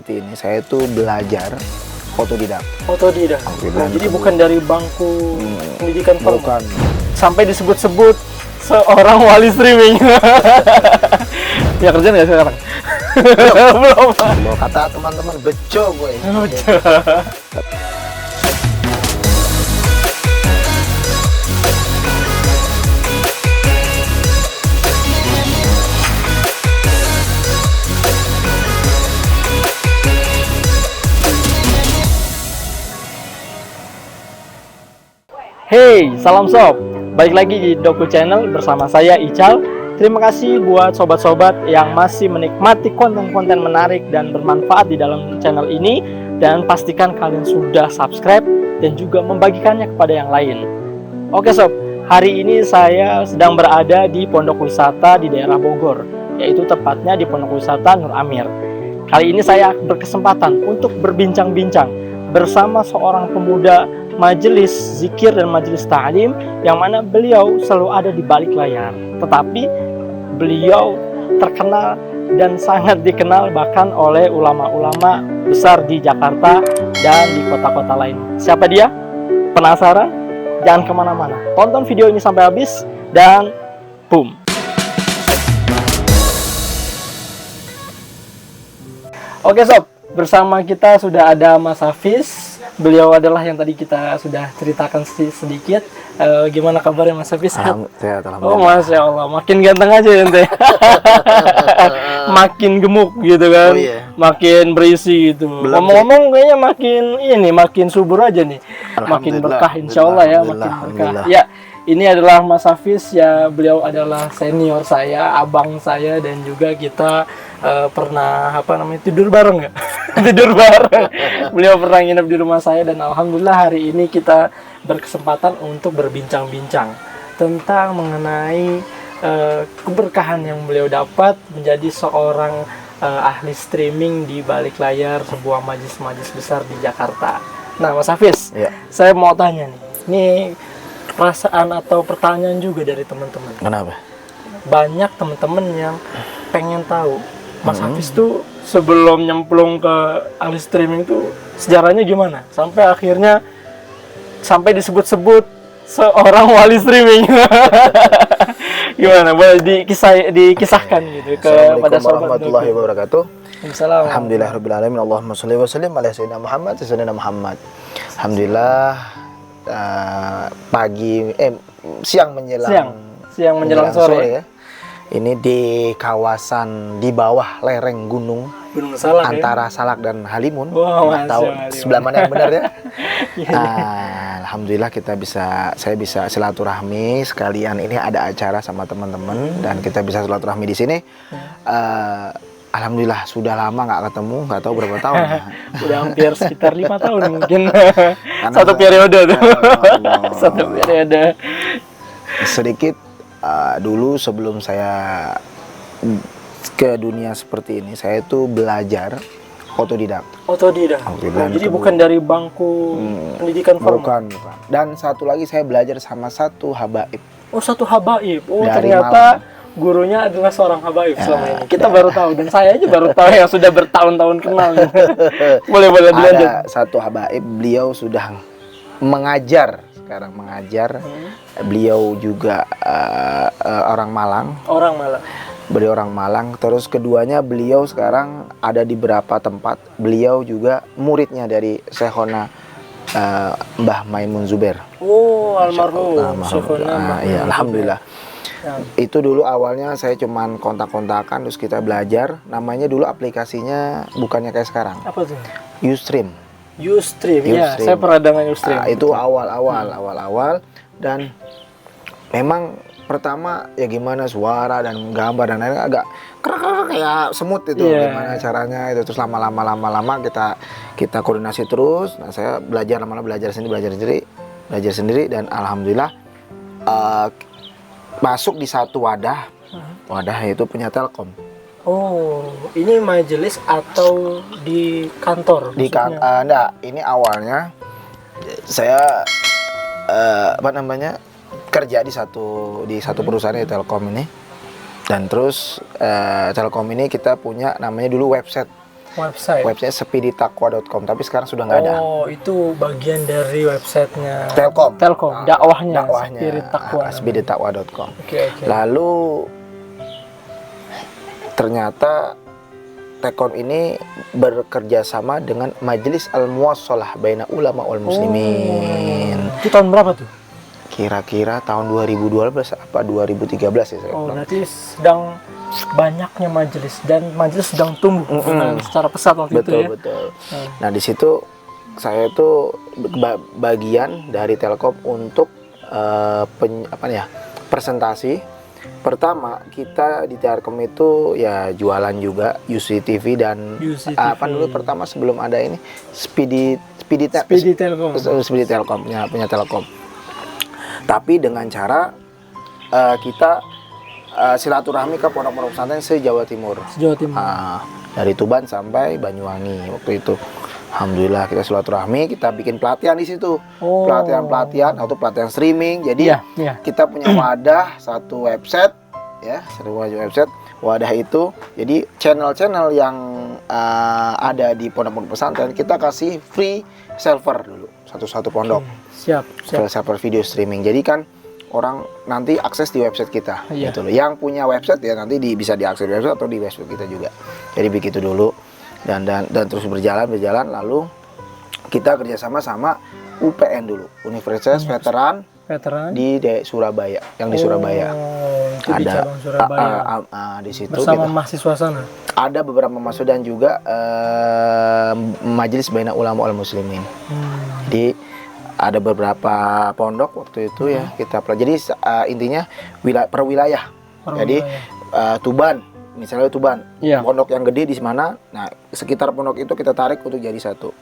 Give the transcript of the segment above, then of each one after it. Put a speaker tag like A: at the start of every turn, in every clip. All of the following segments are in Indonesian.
A: seperti ini saya tuh belajar otodidak.
B: Otodidak. Oh, jadi bukan dari bangku pendidikan formal.
A: Bukan.
B: Sampai disebut-sebut seorang wali streaming. Ya kerja nggak sekarang? Belum.
A: Kalau kata teman-teman beco gue.
B: Hey, salam sob. Balik lagi di Doku Channel bersama saya Ical. Terima kasih buat sobat-sobat yang masih menikmati konten-konten menarik dan bermanfaat di dalam channel ini. Dan pastikan kalian sudah subscribe dan juga membagikannya kepada yang lain. Oke sob, hari ini saya sedang berada di Pondok Wisata di daerah Bogor, yaitu tepatnya di Pondok Wisata Nur Amir. Kali ini saya berkesempatan untuk berbincang-bincang bersama seorang pemuda majelis zikir dan majelis ta'lim yang mana beliau selalu ada di balik layar, tetapi beliau terkenal dan sangat dikenal bahkan oleh ulama-ulama besar di Jakarta dan di kota-kota lain. Siapa dia? Penasaran? Jangan kemana-mana, tonton video ini sampai habis dan boom. Oke sob, bersama kita sudah ada Mas Hafiz. Beliau adalah yang tadi kita sudah ceritakan sedikit. Gimana kabarnya Mas Hafiz?
A: Sehat,
B: oh Masya Allah, makin ganteng aja ente. Makin gemuk gitu kan.
A: Oh, iya.
B: Makin berisi gitu. Ngomong-ngomong kayaknya makin subur aja nih. Makin berkah insya Allah ya, makin berkah. Ya, ini adalah Mas Hafiz ya, beliau adalah senior saya, abang saya, dan juga kita pernah tidur bareng ya. Tidur bareng. Beliau pernah nginep di rumah saya dan alhamdulillah hari ini kita berkesempatan untuk berbincang-bincang tentang mengenai keberkahan yang beliau dapat menjadi seorang ahli streaming di balik layar sebuah majelis-majelis besar di Jakarta. Nah, Mas Hafiz,
A: ya.
B: Saya mau tanya nih. Ini perasaan atau pertanyaan juga dari teman-teman.
A: Kenapa?
B: Banyak teman-teman yang pengen tahu Mas Hafiz tuh sebelum nyemplung ke ahli streaming tuh sejarahnya gimana? Sampai akhirnya disebut-sebut seorang wali streaming. Gimana? Boleh dikisahkan gitu kepada sobat
A: warahmatullahi wabarakatuh.
B: Assalamualaikum.
A: Alhamdulillahirabbil alamin. Allahumma shalli wa sallim ala sayyidina Muhammad. Alhamdulillah, siang menjelang sore ya. Ini di kawasan di bawah lereng gunung
B: Salak,
A: antara
B: ya?
A: Salak dan Halimun.
B: Wow,
A: tahu sebelah mana yang benar ya?
B: Ya.
A: Alhamdulillah saya bisa silaturahmi sekalian. Ini ada acara sama teman-teman dan kita bisa silaturahmi di sini. Alhamdulillah sudah lama nggak ketemu, nggak tahu berapa tahun.
B: Udah hampir sekitar 5 tahun mungkin. Satu periode tuh. Satu periode.
A: Sedikit dulu sebelum saya ke dunia seperti ini, saya tuh belajar otodidak.
B: Oh, jadi bukan dari bangku pendidikan formal.
A: Bukan. Dan satu lagi saya belajar sama satu habaib.
B: Oh, satu habaib. Oh,
A: dari
B: ternyata
A: Malang.
B: Gurunya adalah seorang habaib selama ini. Kita baru tahu dan saya aja baru tahu yang sudah bertahun-tahun kenal. Boleh dilanjut.
A: Ada satu habaib, beliau sudah mengajar. Sekarang mengajar. Beliau juga orang Malang. Beliau orang Malang. Terus keduanya beliau sekarang ada di beberapa tempat. Beliau juga muridnya dari Syekhona Mbah Maimun Zubair.
B: Oh, almarhum.
A: Iya, alhamdulillah. Ya. Itu dulu awalnya saya cuman kontak-kontakan terus kita belajar. Namanya dulu aplikasinya bukannya kayak sekarang.
B: Apa tuh?
A: Ustream.
B: Ya, saya pernah dengan Ustream.
A: Itu awal dan memang pertama ya gimana suara dan gambar dan lain-lain agak kayak semut itu. Gimana caranya itu, terus lama kita koordinasi terus. Nah, saya belajar sendiri dan alhamdulillah masuk di satu wadah yaitu punya Telkom.
B: Oh, ini majelis atau di kantor?
A: Enggak, ini awalnya saya kerja di satu perusahaan di Telkom ini. Dan terus Telkom ini kita punya namanya dulu website. Website speedytakwa.com, tapi sekarang sudah nggak ada.
B: Oh, itu bagian dari websitenya
A: Telkom.
B: Dakwahnya
A: speedytakwa.com.
B: Oke.
A: Lalu ternyata Telkom ini bekerja sama dengan Majelis Al-Muwassalah Baina Ulama wal Muslimin.
B: Itu tahun berapa tuh?
A: Kira-kira tahun 2012 apa 2013 ya saya.
B: Berarti sedang banyaknya majelis dan majelis sedang tumbuh secara pesat waktu itu ya.
A: Betul. Nah, di situ saya itu bagian dari Telkom untuk presentasi. Pertama, kita di Telkom itu ya jualan juga UCTV dan dulu pertama sebelum ada ini Speedy Telkom punya Telkom. Tapi dengan cara kita silaturahmi ke pondok-pondok pesantren se-Jawa Timur. Dari Tuban sampai Banyuwangi waktu itu. Alhamdulillah kita silaturahmi, kita bikin pelatihan di situ. Pelatihan atau pelatihan streaming. Jadi kita punya wadah, satu website ya, wadah itu. Jadi channel-channel yang ada di pondok-pondok pesantren kita kasih free server dulu, satu pondok.
B: Siap.
A: Server video streaming. Jadi kan orang nanti akses di website kita gitu loh. Yang punya website ya nanti bisa diakses di website atau di website kita juga. Jadi begitu dulu. Dan terus berjalan lalu kita kerjasama sama UPN dulu, Universitas Veteran di Surabaya, yang di Surabaya.
B: Itu ada di cabang Surabaya.
A: Di situ
B: bersama mahasiswa sana.
A: Ada beberapa mahasiswa dan juga Majelis Baina Ulama wal Muslimin. Jadi ada beberapa pondok waktu itu ya kita pelajari. Intinya per wilayah. Jadi Tuban, misalnya Tuban, pondok yang gede di mana? Nah, sekitar pondok itu kita tarik untuk jadi satu.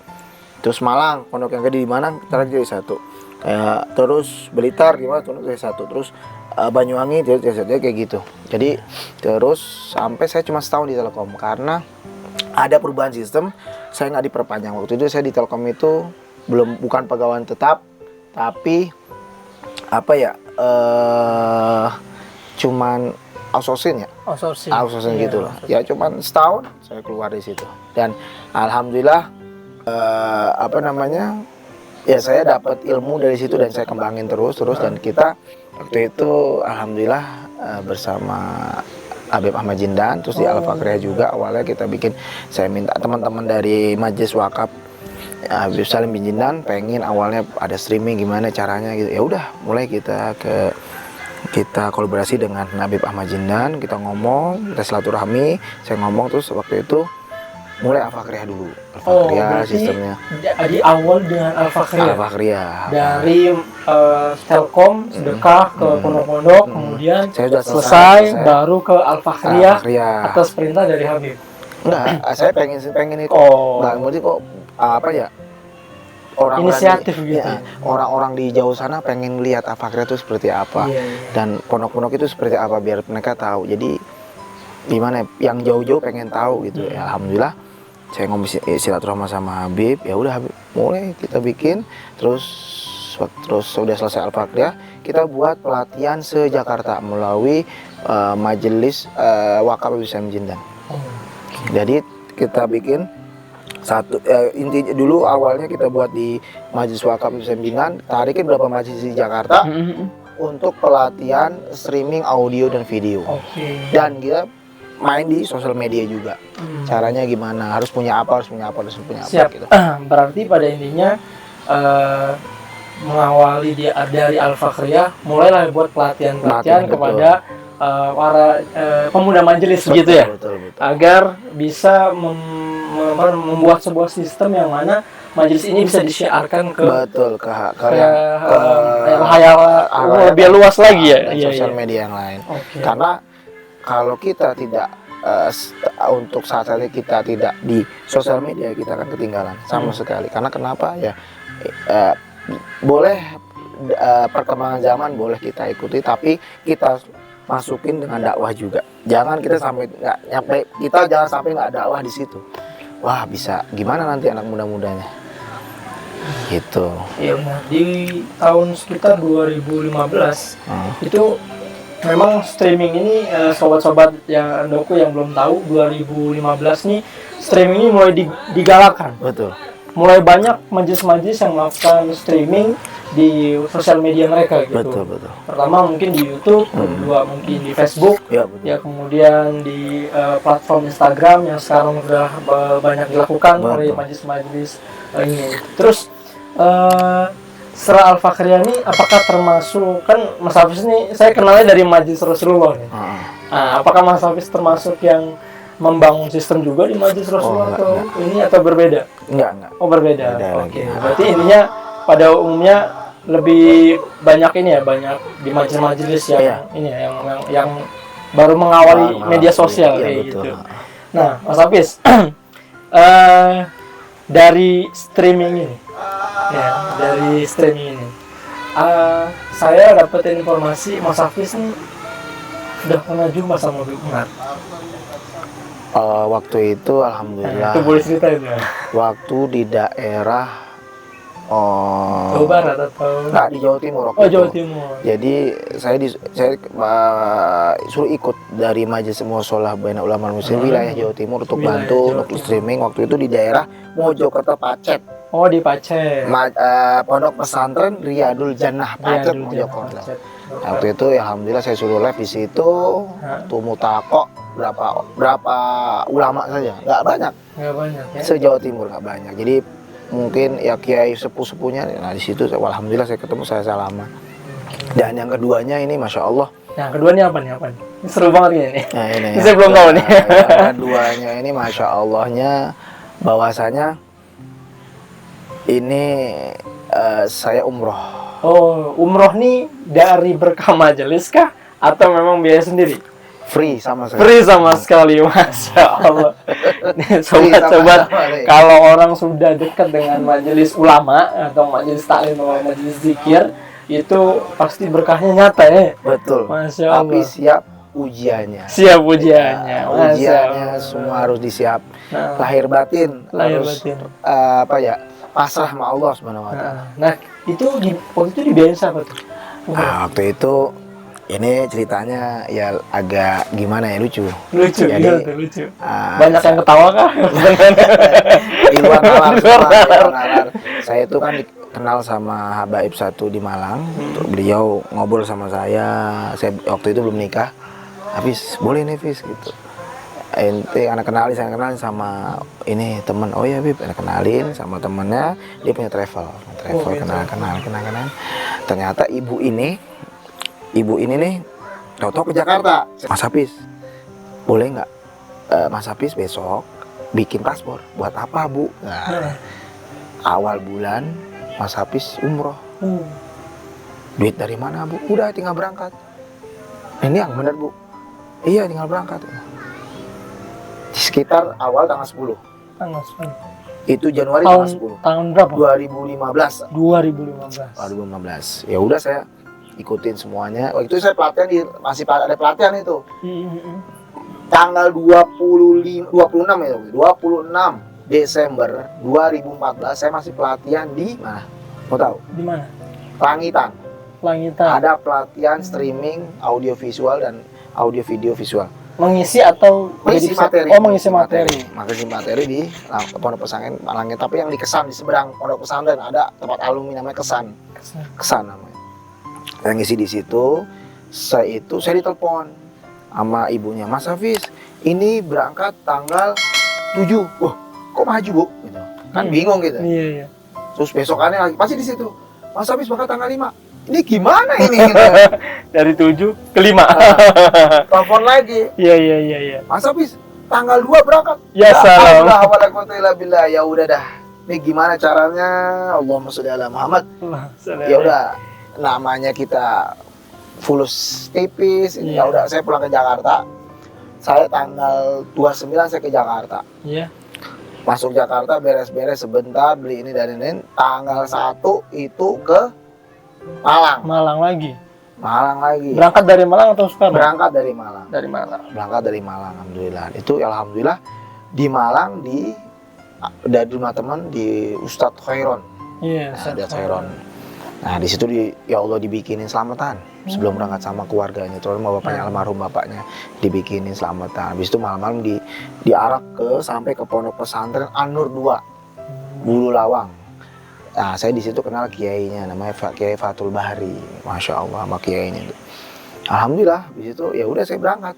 A: Terus Malang, pondok yang gede di mana? Kita tarik jadi satu. Terus Blitar gimana? Jadi satu. Terus Banyuwangi jadi satu, kayak gitu. Jadi terus sampai saya cuma setahun di Telkom karena ada perubahan sistem. Saya nggak diperpanjang waktu itu. Saya di Telkom itu bukan pegawai tetap, tapi cuman outsourcing gitu loh. Ya cuman setahun saya keluar di situ. Dan alhamdulillah ya saya dapat ilmu dari situ dan saya kembangin terus dan kita waktu itu alhamdulillah bersama Habib Ahmad Jindan, terus di Al-Fakriyah juga awalnya kita bikin, saya minta teman-teman dari Majelis Wakaf Habib Salim bin Jindan pengen awalnya ada streaming gimana caranya gitu. Ya udah mulai kita kolaborasi dengan Habib Ahmad Jindan, kita ngomong, kita silaturahmi, saya ngomong, terus waktu itu mulai Al-Fakriyah dulu. Al-Fakriyah sistemnya.
B: Di awal dengan
A: Al-Fakriyah.
B: Dari Telkom sedekah ke pondok-pondok, kemudian
A: saya sudah
B: selesai baru ke Al-Fakriyah atas perintah dari Habib.
A: Enggak, saya pengen itu. Enggak, mesti kok orang
B: inisiatif gitu.
A: Orang-orang di jauh sana pengen lihat Al-Fakriyah itu seperti apa dan pondok-pondok itu seperti apa biar mereka tahu. Jadi gimana yang jauh-jauh pengen tahu gitu. Ya alhamdulillah saya ngomong silaturahmi sama Habib. Ya udah Habib, mulai kita bikin terus sudah selesai Al-Fakriyah kita buat pelatihan se-Jakarta melalui Majelis Wakaf Habib Salim Jindan. Jadi kita bikin intinya dulu awalnya kita buat di Majelis Wakaf Sembilan, tarikin berapa majelis di Jakarta untuk pelatihan streaming audio dan video. Dan kita main di sosial media juga. Caranya gimana? Harus punya apa gitu.
B: Berarti pada intinya mengawali dari Al-Fakriyah mulailah buat pelatihan kepada para pemuda majelis gitu ya.
A: Betul.
B: Agar bisa membuat sebuah sistem yang mana majelis ini bisa disiarkan ke lebih luas lagi ya,
A: sosial media yang lain. Karena kalau kita tidak untuk saat ini kita tidak di sosial media, kita akan ketinggalan sama sekali. Karena kenapa ya? Boleh perkembangan zaman boleh kita ikuti, tapi kita masukin dengan dakwah juga. Jangan kita sampai jangan sampai nggak dakwah di situ. Wah, bisa gimana nanti anak muda-mudanya? Gitu. Iya
B: benar. Di tahun sekitar 2015 itu memang streaming ini sobat-sobat yang Doku yang belum tahu, 2015 nih streaming ini mulai digalakkan.
A: Betul.
B: Mulai banyak majelis-majelis yang melakukan streaming di sosial media mereka gitu.
A: Betul.
B: Pertama mungkin di YouTube, kedua mungkin di Facebook,
A: Ya,
B: kemudian di platform Instagram yang sekarang sudah banyak dilakukan oleh majelis-majelis ini. Terus Sra Al-Fakhriyani apakah termasuk, kan Mas Hafiz ini saya kenalnya dari Majelis Rasulullah nih. Apakah Mas Hafiz termasuk yang membangun sistem juga di Majelis Rasulullah atau berbeda?
A: Enggak.
B: Oh, berbeda.
A: Oke.
B: Berarti intinya pada umumnya lebih banyak ini ya, banyak di majelis-majelis yang ini ya, yang baru mengawali media sosial kayak gitu. Nah, Mas Hafiz, dari streaming ini, saya dapat informasi Mas Hafiz ini sudah pernah jumpa sama Habib Umar.
A: Waktu itu alhamdulillah.
B: Itu boleh ceritain ya?
A: Waktu di daerah
B: Jawa Barat atau?
A: Nggak, di Jawa Timur.
B: Oh, Jawa Timur.
A: Jadi saya suruh ikut dari Majelis Musolah Bainal Ulama Muslim wilayah Jawa Timur untuk bantu untuk streaming. Waktu itu di daerah Mojokerto Pacet.
B: Oh, di Pacet.
A: Pondok Pesantren Riyadul Jannah Pacet Mojokerto. Waktu itu ya alhamdulillah saya suruh live di situ. Tuh mutakok berapa ulama saja, nggak banyak.
B: Ya.
A: Se-Jawa Timur nggak banyak. Jadi mungkin ya kiai sepuh-sepuhnya, nah di situ alhamdulillah saya ketemu, saya salaman. Dan yang keduanya ini masya Allah.
B: Yang keduanya apa nih? Ini seru banget ini.
A: Nah, ini
B: saya belum tahu nih.
A: Yang keduanya ini masya Allahnya bahwasanya ini saya umroh.
B: Oh, umroh nih dari berkah majelis kah atau memang biaya sendiri?
A: Free sama sekali.
B: Free sama sekali, masya Allah. Nih, sobat-sobat, kalau orang sudah dekat dengan majelis ulama atau majelis taklim atau majelis zikir, itu pasti berkahnya nyata ya.
A: Betul.
B: Masya Allah.
A: Tapi siap ujiannya.
B: Siap ujiannya.
A: Ujiannya semua harus disiap. Lahir batin. Pasrah sama Allah Subhanahu wa taala.
B: Nah, itu waktu itu dibiayain siapa tuh?
A: Waktu itu ini ceritanya ya agak gimana ya, lucu.
B: Jadi, lucu. Banyak yang ketawa kah?
A: Di luar nalar. Saya itu kan kenal sama Habaib satu di Malang. Beliau ngobrol sama saya waktu itu belum nikah. Hafiz, boleh nih Hafiz gitu. Ente anak saya kenalin sama ini temen. Oh ya Bib, anak kenalin sama temennya, dia punya travel kenal. Ternyata ibu ini nih tahu-tahu ke Jakarta. Mas Hafiz, boleh nggak Mas Hafiz besok bikin paspor? Buat apa Bu? Nah, awal bulan Mas Hafiz umroh. Duit dari mana Bu? Udah tinggal berangkat. Ini yang bener Bu? Iya, tinggal berangkat. Sekitar awal tanggal 10. Itu Januari tanggal 10.
B: Tahun berapa?
A: 2015. Ya udah saya ikutin semuanya. Waktu itu saya pelatihan masih ada pelatihan itu. Tanggal 26 Desember 2014 saya masih pelatihan di mana? Mau tahu?
B: Di mana?
A: Langitan.
B: Ada
A: pelatihan streaming audio visual dan audio video visual.
B: Mengisi atau
A: mengisi materi?
B: Mengisi
A: materi di Pondok Pesantren Malangit, tapi yang di Kesan, di seberang Pondok Pesantren ada tempat alumni namanya Kesan namanya. Yang ngisi di situ, saya ditelepon sama ibunya, Mas Hafiz, ini berangkat tanggal 7. Wah, kok maju Bu? Gitu. Kan bingung gitu.
B: Iya.
A: Terus besokannya lagi pasti di situ, Mas Hafiz berangkat tanggal 5. Ini gimana ini? Gitu.
B: Dari 7 ke 5.
A: Telepon lagi.
B: Iya.
A: Mas Hafiz, tanggal 2 berangkat.
B: Ya salam.
A: Ya udah dah. Ini gimana caranya? Allahumma sholli ala Muhammad. Ya udah, namanya kita fulus tipis. Ya udah, saya pulang ke Jakarta. Saya tanggal 29 saya ke Jakarta.
B: Iya.
A: Masuk Jakarta, beres-beres sebentar, beli ini dan ini. Tanggal 1 itu ke Malang
B: lagi.
A: Berangkat
B: dari Malang atau Soekarno?
A: Berangkat dari Malang.
B: Berangkat dari Malang.
A: Alhamdulillah. Itu alhamdulillah di Malang dari rumah teman di Ustadz Khairon.
B: Iya,
A: Ustadz Khairon. Nah, di situ ya Allah dibikinin selamatan. sebelum berangkat sama keluarganya, terutama bapaknya, almarhum bapaknya, dibikinin selamatan. Habis itu malam-malam diarak sampai ke pondok pesantren An-Nur 2 Bulu Lawang. Nah, saya di situ kenal kiainya, namanya Kiai Fathul Bahri, masya Allah sama kiainya itu. Alhamdulillah di situ ya udah saya berangkat.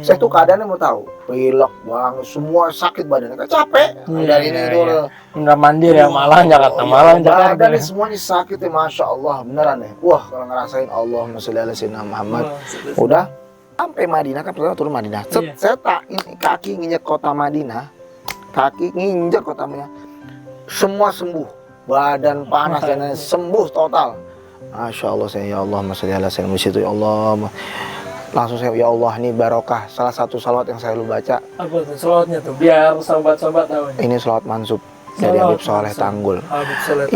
A: Saya tuh keadaannya mau tahu, pilek banget, semua sakit badannya, kan capek dari ini itu.
B: Bener mandiri ya, Malang Jakarta, Malang Jakarta.
A: Badan semuanya sakit ya, masya Allah, beneran deh. Wah, kalau ngerasain Allahumma sholli ala sayyidina Muhammad. Udah sampai Madinah, kan pertama turun Madinah. Saya tak kaki nginjek kota Madinah, semua sembuh, badan panas dan sembuh total. Masya Allah, saya ya Allah, masya Allah, saya situ ya Allah. Langsung saya, ya Allah, ini barokah. Salah satu salawat yang saya lu baca.
B: Apa tuh salawatnya tuh? Biar sobat-sobat tahu.
A: Ini salawat mansub dari Habib Soleh Tanggul.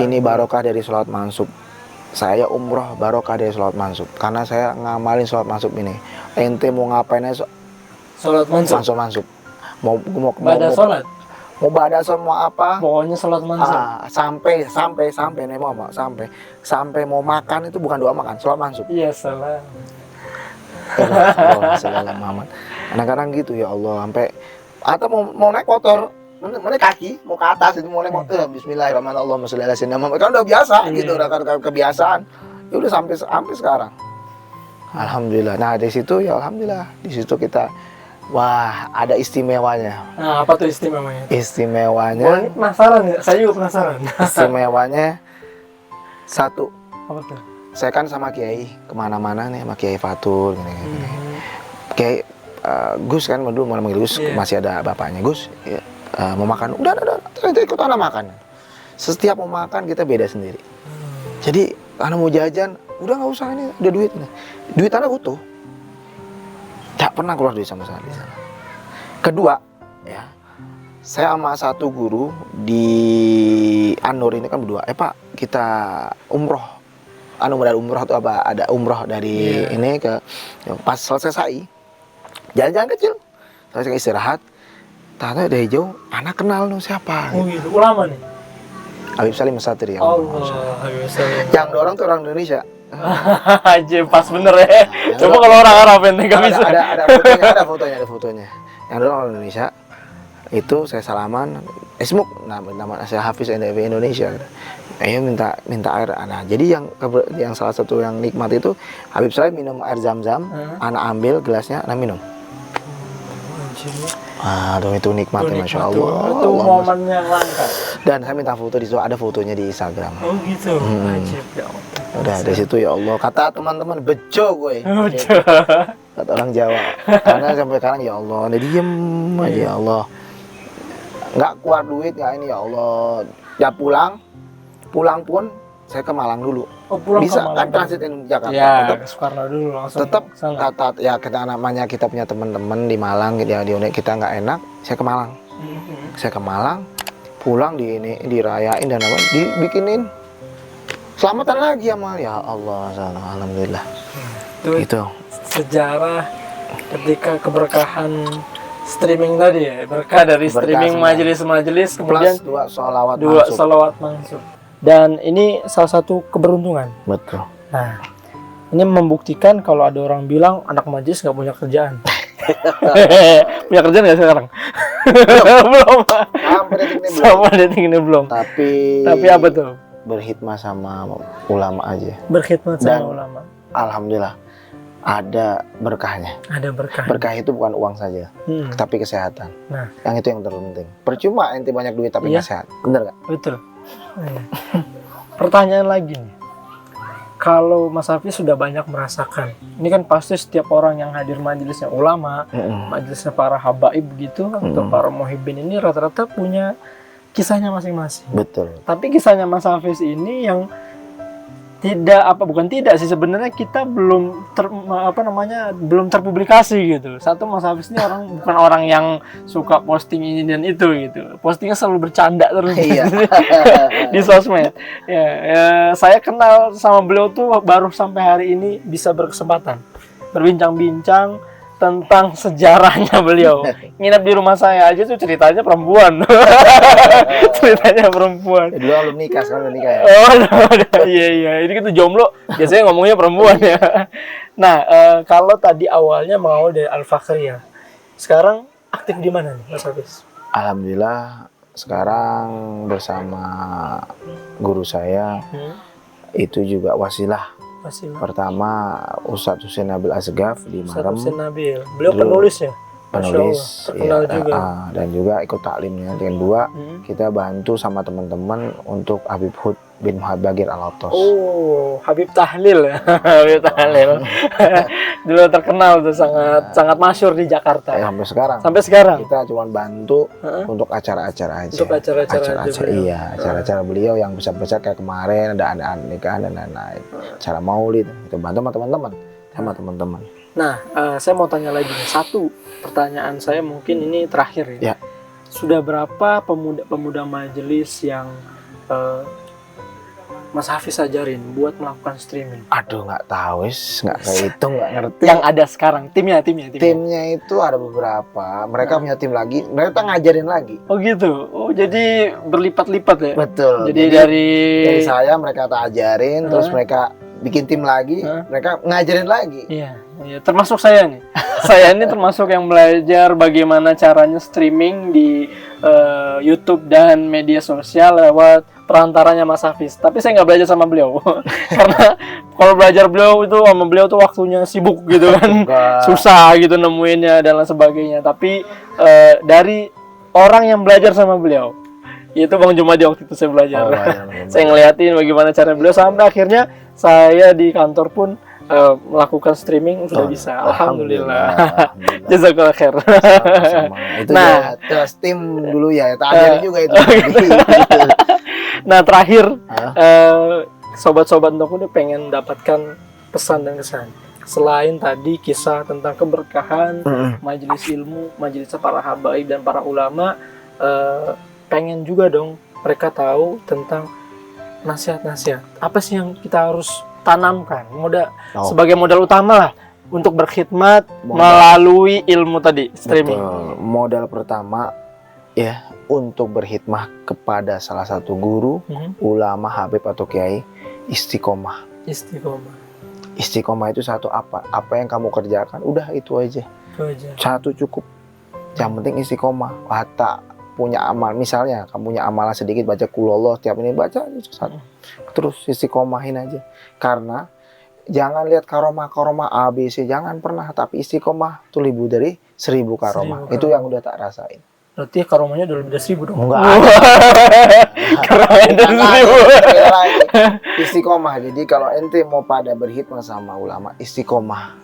A: Ini barokah dari salawat mansub. Saya umroh barokah dari salawat mansub. Karena saya ngamalin salawat mansub ini. Ente mau ngapain aja
B: salawat mansub?
A: Mansub. Mau
B: salat?
A: Mau badas mau apa?
B: Pokoknya salat mansub.
A: Sampai nih mau sampai mau makan itu bukan doa makan, salat mansub.
B: Iya, salah.
A: Salam Muhammad. Kadang-kadang gitu ya Allah, sampai atau mau naik motor, mau naik kaki, mau ke atas itu mau naik motor, Bismillahirrahmanirrahim, Allahumma sholli ala sayyidina Muhammad. Kan udah biasa gitu, udah kebiasaan. Ya udah sampai sekarang. Alhamdulillah. Nah, di situ ya alhamdulillah, di situ kita wah, ada istimewanya.
B: Nah, apa tuh istimewanya?
A: Istimewanya.
B: Oh, ini penasaran ya? Saya juga penasaran.
A: Istimewanya satu.
B: Apa tuh?
A: Saya kan sama Kiai kemana-mana nih, sama Kiai Fatul gini. Kiai Gus kan dulu mau manggil Gus, masih ada bapaknya Gus. Ya, mau makan, udah, kita ikut anak makan. Setiap mau makan kita beda sendiri. Jadi anak mau jajan, udah nggak usah, ini udah duit nih. Duit anak utuh. Tak pernah keluar duit sama sekali. Kedua, ya, saya sama satu guru di An-Nur ini kan berdua. Pak, kita umroh. Ada umroh atau apa? Ada umroh dari ini ke pas selesai jalan-jalan kecil. Saya istirahat. Tanya dari jauh, anak kenal lu siapa?
B: Oh gitu, ulama nih.
A: Habib Salim Masatri.
B: Allah, Habib Salim.
A: Yang dorong tuh orang Indonesia.
B: Aja pas bener ya. Coba kalau orang Arab ente nggak bisa.
A: Ada fotonya. Yang dorong orang Indonesia. Itu saya salaman, Esmuk, nama saya Hafiz NDV Indonesia. Ayo minta air. Nah, jadi yang salah satu yang nikmat itu Habib Salim minum air zam-zam, anak ambil gelasnya, anak minum. Aduh, itu nikmatnya, masya Allah.
B: Itu momennya langka.
A: Dan saya minta foto di situ, ada fotonya di Instagram.
B: Oh gitu. Ajib, ya Allah.
A: Udah dari situ ya Allah. Kata teman-teman, bejo gue.
B: Bejo.
A: Kata orang Jawa. Karena sampai sekarang ya Allah, dia diem aja ya Allah. Nggak keluar duit ya ini ya Allah. Ya pulang pun saya ke Malang dulu.
B: Oh, pulang
A: bisa
B: ke Malang
A: kan transitin Jakarta.
B: Ya,
A: tetap
B: Soekarno dulu langsung.
A: Tetap ya kita namanya kita punya teman-teman di Malang ya, di unik kita nggak enak, saya ke Malang. Saya ke Malang, pulang dirayain dan apa dibikinin selamatan lagi sama ya Allah, alhamdulillah. Itu
B: sejarah ketika keberkahan streaming tadi ya, berkah dari streaming majelis-majelis, kemudian
A: dua
B: salawat mansub. Dan ini salah satu keberuntungan.
A: Betul.
B: Nah, ini membuktikan kalau ada orang bilang anak majelis nggak punya kerjaan. Punya kerjaan nggak sekarang? Belum. Sampai detik ini belum. Tapi apa tuh?
A: Berkhidmat sama ulama aja.
B: Berkhidmat sama ulama.
A: Alhamdulillah. Ada berkahnya.
B: Ada berkah.
A: Berkah itu bukan uang saja, tapi kesehatan.
B: Nah,
A: yang itu yang terpenting. Percuma ente banyak duit tapi nggak sehat, bener nggak?
B: Betul. Pertanyaan lagi nih, kalau Mas Hafiz sudah banyak merasakan, ini kan pasti setiap orang yang hadir majelisnya ulama, majelisnya para habaib begitu, atau para muhibbin ini rata-rata punya kisahnya masing-masing.
A: Betul.
B: Tapi kisahnya Mas Hafiz ini yang bukan tidak sih, sebenarnya kita belum belum terpublikasi gitu. Satu, Mas Hafiz ini bukan orang yang suka posting ini dan itu gitu. Postingnya selalu bercanda terus di sosmed. Ya, saya kenal sama beliau tuh baru sampai hari ini bisa berkesempatan berbincang-bincang tentang sejarahnya beliau. Nginep di rumah saya aja tuh ceritanya perempuan. Ceritanya perempuan.
A: Dulu belum nikah, sekarang udah nikah ya.
B: Oh, iya. Ini kita jomblo, biasanya ngomongnya perempuan ya. Nah, kalau tadi awalnya mau dari Al-Fakhri ya. Sekarang aktif di mana nih, Mas Hafiz?
A: Alhamdulillah sekarang bersama guru saya itu juga wasilah. Pertama Ustadz Husain Nabil Asgaf di Marem.
B: Husain Nabil. Beliau penulis ya?
A: Penulis
B: terkenal
A: ya,
B: juga.
A: Dan juga ikut taklimnya. Yang kedua kita bantu sama teman-teman untuk Habib Hud bin Muhammad Bagir Al-Attas.
B: Oh, Habib Tahlil ya. Habib Tahlil. Dulu terkenal tuh, sangat masyhur di Jakarta.
A: Sampai sekarang.
B: Sampai sekarang.
A: Kita cuma bantu untuk acara-acara aja.
B: Untuk acara-acara aja.
A: Iya, acara-acara beliau yang besar-besar kayak kemarin ada nikahan dan lain-lain. Acara Maulid itu bantu sama teman-teman.
B: Nah, saya mau tanya lagi nih. Satu pertanyaan saya mungkin ini terakhir ya. Sudah berapa pemuda-pemuda majelis yang Mas Hafiz ajarin buat melakukan streaming?
A: Aduh, nggak tahu, nggak kehitung, nggak ngerti.
B: Yang ada sekarang, timnya.
A: Timnya itu ada beberapa. Mereka punya tim lagi, mereka ngajarin lagi.
B: Oh gitu. Oh, jadi berlipat-lipat ya?
A: Betul.
B: Jadi dari
A: saya mereka tak ajarin, terus mereka bikin tim lagi, mereka ngajarin lagi.
B: Iya, termasuk saya nih. Saya ini termasuk yang belajar bagaimana caranya streaming di YouTube dan media sosial lewat perantaranya Mas Hafiz. Tapi saya nggak belajar sama beliau. Karena kalau belajar sama beliau tuh waktunya sibuk gitu kan. Susah gitu nemuinnya dan lain sebagainya. Tapi dari orang yang belajar sama beliau, itu Bang Jumadi waktu itu saya belajar. Saya ngeliatin bagaimana cara beliau sampai akhirnya saya di kantor pun melakukan streaming sudah bisa. Alhamdulillah. Jazakallah khair.
A: Itu nah, terus tim dulu ya, tak ajarin juga itu.
B: Nah, terakhir sobat-sobat Ndoku udah pengen dapatkan pesan dan kesan. Selain tadi kisah tentang keberkahan majelis ilmu, majelis para habaib dan para ulama, pengen juga dong mereka tahu tentang nasihat-nasihat. Apa sih yang kita harus tanamkan sebagai modal utama lah untuk berkhidmat melalui ilmu tadi streaming?
A: Betul. Modal pertama ya untuk berkhidmat kepada salah satu guru, ulama, habib atau kiai, istiqomah. Istiqomah itu satu apa yang kamu kerjakan, udah itu aja. Satu cukup. Yang penting istiqomah. Watak punya amal, misalnya kamu punya amalan sedikit, baca kulullah tiap ini, baca aja satu. Terus istiqomahin aja. Karena jangan lihat karomah A, B, C, jangan pernah. Tapi istiqomah itu lebih dari 1000 karomah. Itu yang udah tak rasain.
B: Berarti karomahnya udah lebih dari 1000 dong?
A: Enggak.
B: Karomahnya dari 1000.
A: Istiqomah. Jadi kalau ente mau pada berkhidmat sama ulama, istiqomah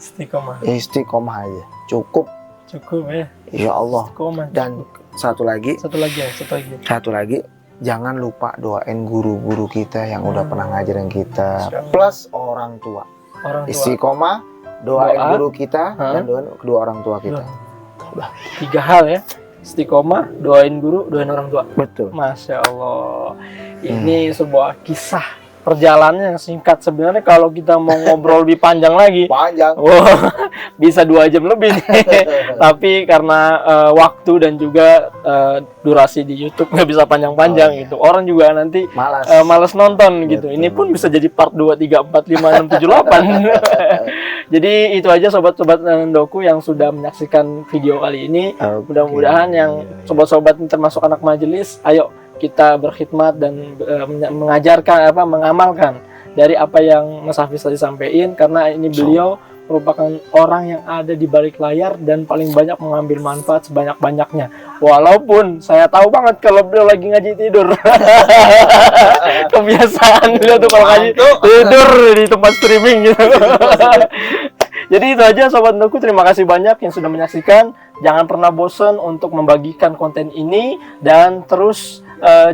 A: aja. Cukup ya. Ya Allah. Dan satu lagi, jangan lupa doain guru-guru kita yang udah pernah ngajarin kita, plus orang tua. Istiqomah, doain guru kita dan doain kedua orang tua kita.
B: 3 hal ya. Istiqomah, doain guru, doain orang tua.
A: Betul.
B: Masya Allah. Ini sebuah kisah perjalanan yang singkat. Sebenarnya kalau kita mau ngobrol lebih panjang lagi, bisa 2 jam lebih nih. Tapi karena waktu dan juga durasi di YouTube nggak bisa panjang-panjang gitu. Orang juga nanti malas nonton gitu. Ini pun bisa jadi part 2, 3, 4, 5, 6, 7, 8. Jadi itu aja sobat-sobat Ndoku yang sudah menyaksikan video kali ini. Mudah-mudahan yang sobat-sobat termasuk anak majelis, ayo kita berkhidmat dan mengajarkan mengamalkan dari apa yang Mas Hafiz tadi sampaikan, karena ini beliau merupakan orang yang ada di balik layar dan paling banyak mengambil manfaat sebanyak-banyaknya. Walaupun saya tahu banget kalau beliau lagi ngaji tidur. Kebiasaan beliau tuh kalau ngaji tidur di tempat streaming gitu. Jadi itu aja Sobat Ndoku, terima kasih banyak yang sudah menyaksikan. Jangan pernah bosan untuk membagikan konten ini, dan terus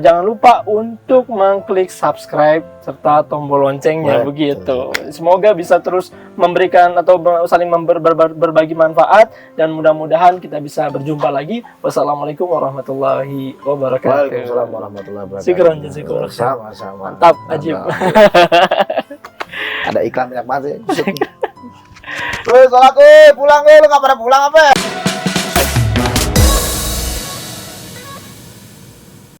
B: jangan lupa untuk mengklik subscribe serta tombol loncengnya. Begitu. Semoga bisa terus memberikan atau saling berbagi manfaat, dan mudah-mudahan kita bisa berjumpa lagi. Wassalamualaikum warahmatullahi wabarakatuh.
A: Waalaikumsalam warahmatullahi wabarakatuh.
B: Syukran jazakumullah.
A: Sama-sama.
B: Mantap, ajib.
A: Ada iklan banyak banget ya. Sholat pulang lu nggak pada pulang apa?